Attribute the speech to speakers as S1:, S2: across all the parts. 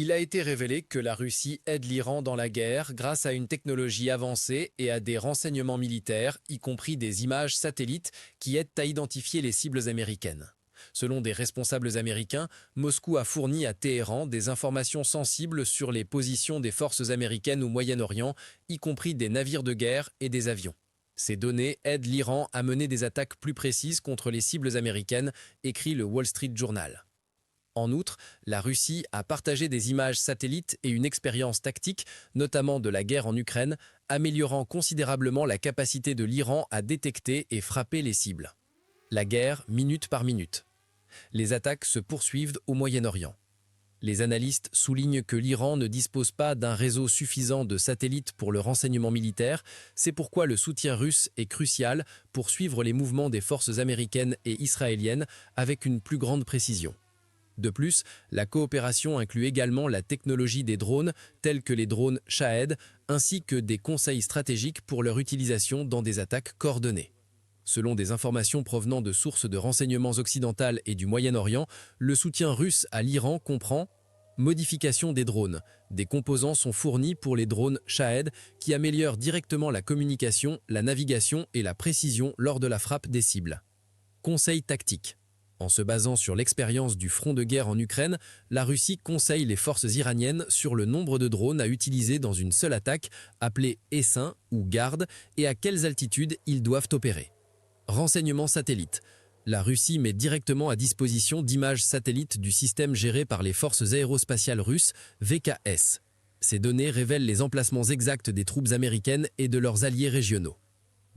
S1: Il a été révélé que la Russie aide l'Iran dans la guerre grâce à une technologie avancée et à des renseignements militaires, y compris des images satellites qui aident à identifier les cibles américaines. Selon des responsables américains, Moscou a fourni à Téhéran des informations sensibles sur les positions des forces américaines au Moyen-Orient, y compris des navires de guerre et des avions. Ces données aident l'Iran à mener des attaques plus précises contre les cibles américaines, écrit le Wall Street Journal. En outre, la Russie a partagé des images satellites et une expérience tactique, notamment de la guerre en Ukraine, améliorant considérablement la capacité de l'Iran à détecter et frapper les cibles. La guerre minute par minute. Les attaques se poursuivent au Moyen-Orient. Les analystes soulignent que l'Iran ne dispose pas d'un réseau suffisant de satellites pour le renseignement militaire, c'est pourquoi le soutien russe est crucial pour suivre les mouvements des forces américaines et israéliennes avec une plus grande précision. De plus, la coopération inclut également la technologie des drones, tels que les drones Shahed, ainsi que des conseils stratégiques pour leur utilisation dans des attaques coordonnées. Selon des informations provenant de sources de renseignements occidentales et du Moyen-Orient, le soutien russe à l'Iran comprend modification des drones. Des composants sont fournis pour les drones Shahed qui améliorent directement la communication, la navigation et la précision lors de la frappe des cibles. Conseil tactique. En se basant sur l'expérience du front de guerre en Ukraine, la Russie conseille les forces iraniennes sur le nombre de drones à utiliser dans une seule attaque, appelée essaim ou garde, et à quelles altitudes ils doivent opérer. Renseignements satellites. La Russie met directement à disposition d'images satellites du système géré par les forces aérospatiales russes, VKS. Ces données révèlent les emplacements exacts des troupes américaines et de leurs alliés régionaux.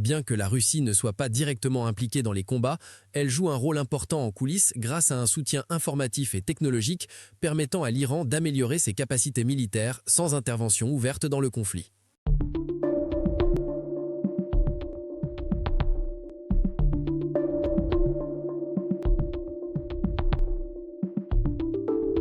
S1: Bien que la Russie ne soit pas directement impliquée dans les combats, elle joue un rôle important en coulisses grâce à un soutien informatif et technologique permettant à l'Iran d'améliorer ses capacités militaires sans intervention ouverte dans le conflit.